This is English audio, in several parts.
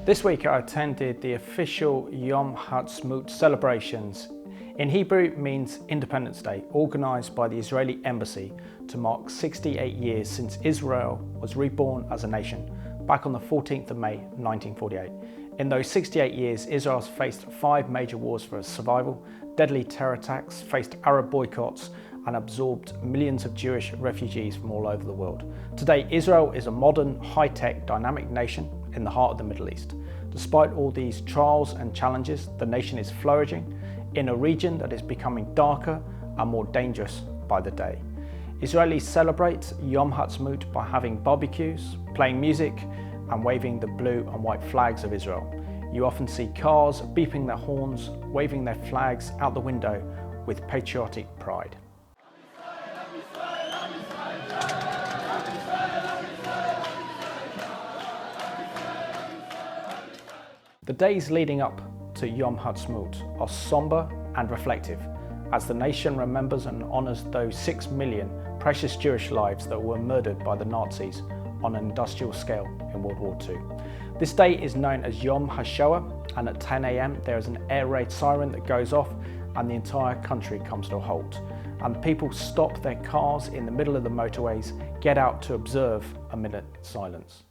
This week I attended the official Yom Ha'atzmaut celebrations. In Hebrew it means Independence Day, organised by the Israeli Embassy to mark 68 years since Israel was reborn as a nation, back on the 14th of May 1948. In those 68 years, Israel has faced 5 major wars for its survival, deadly terror attacks, faced Arab boycotts, and absorbed millions of Jewish refugees from all over the world. Today, Israel is a modern, high-tech, dynamic nation in the heart of the Middle East. Despite all these trials and challenges, the nation is flourishing in a region that is becoming darker and more dangerous by the day. Israelis celebrate Yom Ha'atzmaut by having barbecues, playing music, and waving the blue and white flags of Israel. You often see cars beeping their horns, waving their flags out the window with patriotic pride. The days leading up to Yom Ha'atzmaut are somber and reflective, as the nation remembers and honours those 6 million precious Jewish lives that were murdered by the Nazis on an industrial scale in World War II. This day is known as Yom HaShoah, and at 10 a.m. there is an air raid siren that goes off and the entire country comes to a halt. And people stop their cars in the middle of the motorways, get out to observe a minute silence.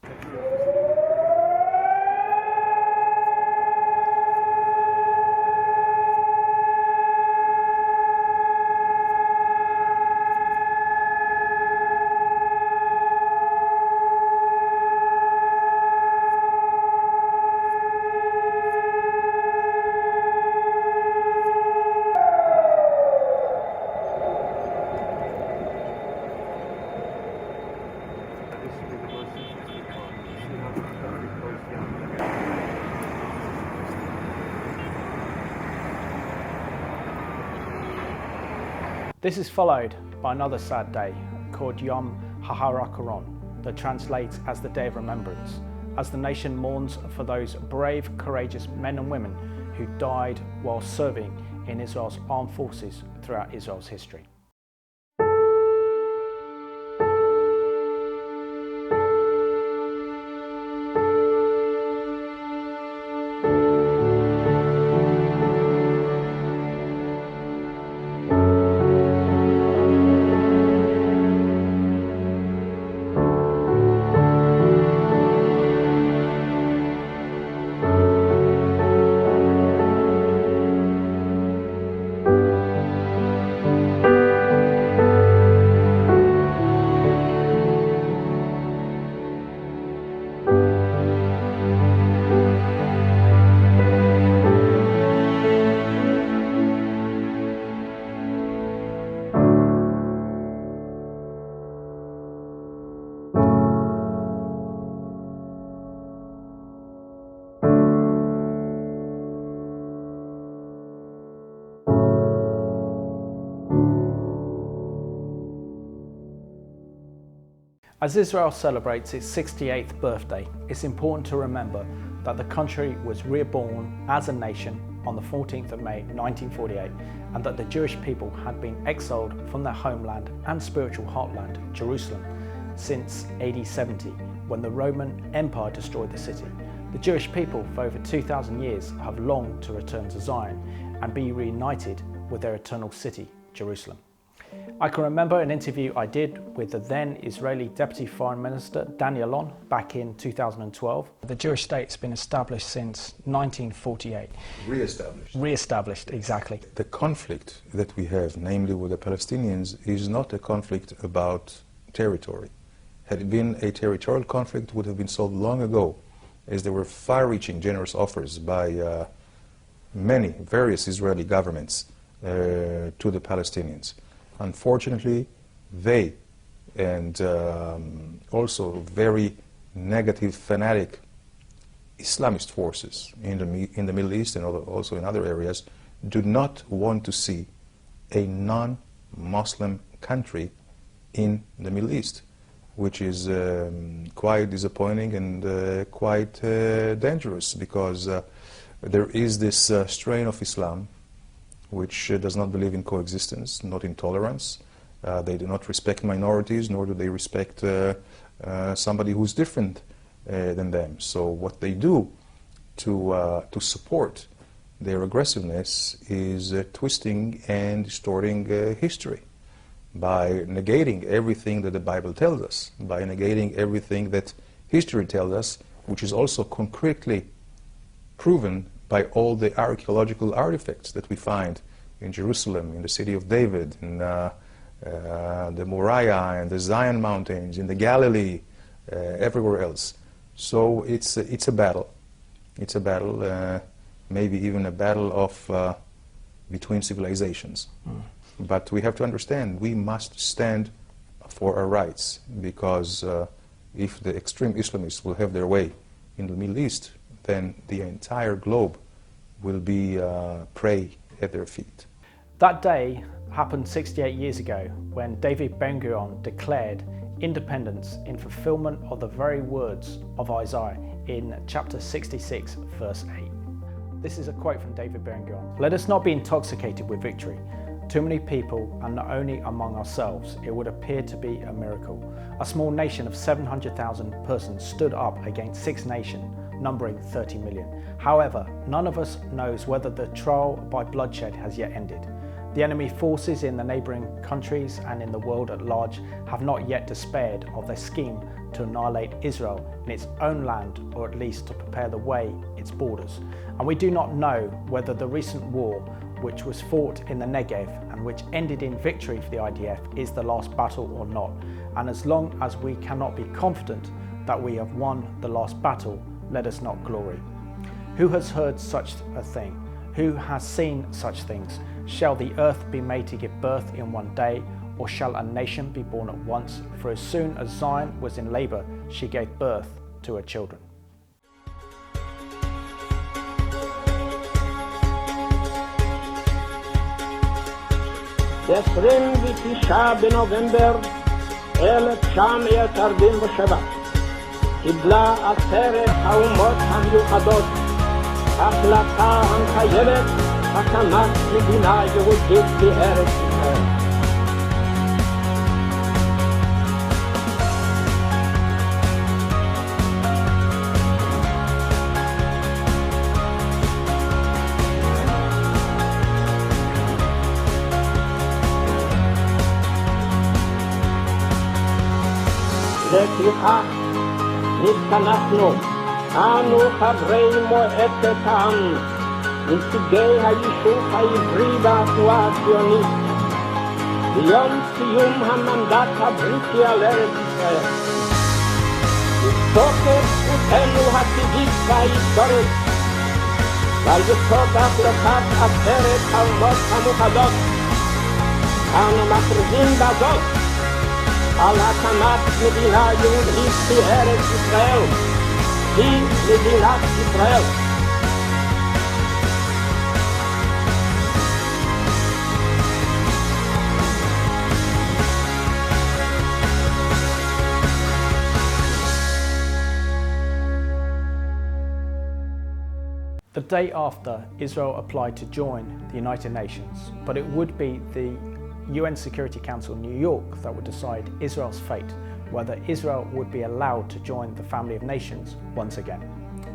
This is followed by another sad day called Yom HaZikaron, that translates as the Day of Remembrance, as the nation mourns for those brave, courageous men and women who died while serving in Israel's armed forces throughout Israel's history. As Israel celebrates its 68th birthday, it's important to remember that the country was reborn as a nation on the 14th of May 1948, and that the Jewish people had been exiled from their homeland and spiritual heartland, Jerusalem, since AD 70, when the Roman Empire destroyed the city. The Jewish people for over 2,000 years have longed to return to Zion and be reunited with their eternal city, Jerusalem. I can remember an interview I did with the then Israeli Deputy Foreign Minister Danny Ayalon back in 2012. The Jewish state's been established since 1948. Re-established, exactly. The conflict that we have, namely with the Palestinians, is not a conflict about territory. Had it been a territorial conflict, it would have been solved long ago, as there were far-reaching generous offers by various Israeli governments to the Palestinians. Unfortunately, they and also very negative, fanatic Islamist forces in the Middle East and also in other areas do not want to see a non-Muslim country in the Middle East, which is quite disappointing and quite dangerous, because there is this strain of Islam which does not believe in coexistence, not in tolerance. They do not respect minorities, nor do they respect somebody who's different than them. So what they do to support their aggressiveness is twisting and distorting history by negating everything that the Bible tells us, by negating everything that history tells us, which is also concretely proven by all the archaeological artifacts that we find in Jerusalem, in the city of David, in the Moriah and the Zion Mountains, in the Galilee, everywhere else. So it's a battle. It's a battle, maybe even a battle of between civilizations. But we have to understand, we must stand for our rights, because if the extreme Islamists will have their way in the Middle East, then the entire globe will be prey at their feet. That day happened 68 years ago when David Ben-Gurion declared independence in fulfillment of the very words of Isaiah in chapter 66, verse 8. This is a quote from David Ben-Gurion. "Let us not be intoxicated with victory. Too many people, and not only among ourselves, it would appear to be a miracle. A small nation of 700,000 persons stood up against 6 nations, numbering 30 million. However, none of us knows whether the trial by bloodshed has yet ended. The enemy forces in the neighbouring countries and in the world at large have not yet despaired of their scheme to annihilate Israel in its own land, or at least to prepare the way its borders. And we do not know whether the recent war, which was fought in the Negev and which ended in victory for the IDF, is the last battle or not. And as long as we cannot be confident that we have won the last battle, let us not glory. Who has heard such a thing? Who has seen such things? Shall the earth be made to give birth in one day, or shall a nation be born at once? For as soon as Zion was in labour, she gave birth to her children." ב-29 בנובמבר 1947 קיבלה עצרת האומות המיוחדות החלטה המחייבת הקמת מדינה יהודית בארץ ישראל. לפיכך נתכנסנו אנו חברי מועצת העם, נציגי היישוב העברי והתנועה הציונית, ביום סיום המנדט הבריטי על ארץ ישראל, מתוקף זכותנו הטבעית וההיסטורית, ועל יסוד החלטת עצרת האומות המאוחדות, אנו מכריזים בזאת על הקמת מדינה יהודית בארץ ישראל, היא מדינת ישראל. The day after, Israel applied to join the United Nations, but it would be the UN Security Council in New York that would decide Israel's fate, whether Israel would be allowed to join the family of nations once again.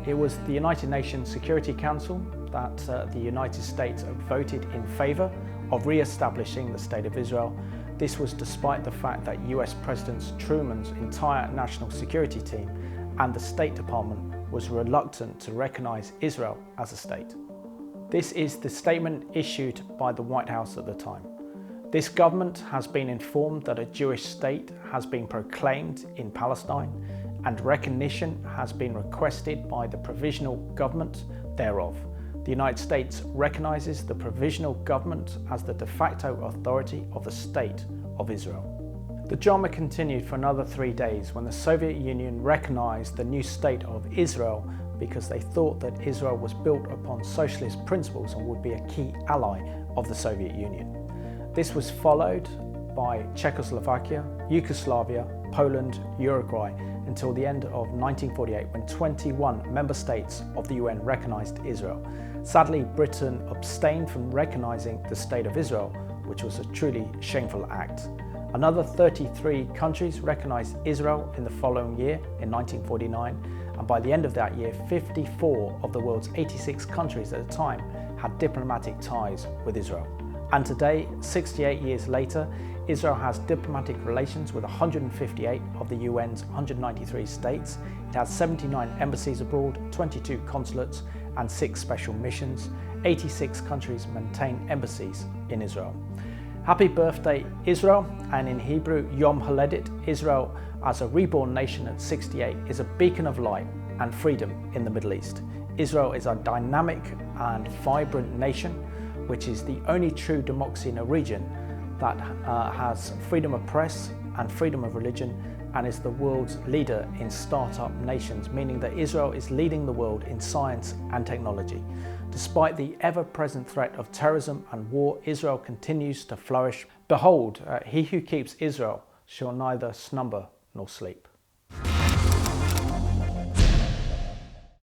It was the United Nations Security Council that the United States voted in favour of re-establishing the State of Israel. This was despite the fact that US President Truman's entire national security team and the State Department was reluctant to recognise Israel as a state. This is the statement issued by the White House at the time. This government has been informed that a Jewish state has been proclaimed in Palestine, and recognition has been requested by the provisional government thereof. The United States recognises the provisional government as the de facto authority of the State of Israel. The drama continued for another 3 days when the Soviet Union recognised the new State of Israel because they thought that Israel was built upon socialist principles and would be a key ally of the Soviet Union. This was followed by Czechoslovakia, Yugoslavia, Poland, Uruguay until the end of 1948 when 21 member states of the UN recognised Israel. Sadly, Britain abstained from recognising the State of Israel, which was a truly shameful act. Another 33 countries recognised Israel in the following year, in 1949, and by the end of that year, 54 of the world's 86 countries at the time had diplomatic ties with Israel. And today, 68 years later, Israel has diplomatic relations with 158 of the UN's 193 states. It has 79 embassies abroad, 22 consulates, and 6 special missions. 86 countries maintain embassies in Israel. Happy birthday, Israel, and in Hebrew, Yom Holedet. Israel, as a reborn nation at 68, is a beacon of light and freedom in the Middle East. Israel is a dynamic and vibrant nation, which is the only true democracy in a region that has freedom of press and freedom of religion, and is the world's leader in startup nations, meaning that Israel is leading the world in science and technology. Despite the ever-present threat of terrorism and war, Israel continues to flourish. Behold, he who keeps Israel shall neither slumber nor sleep.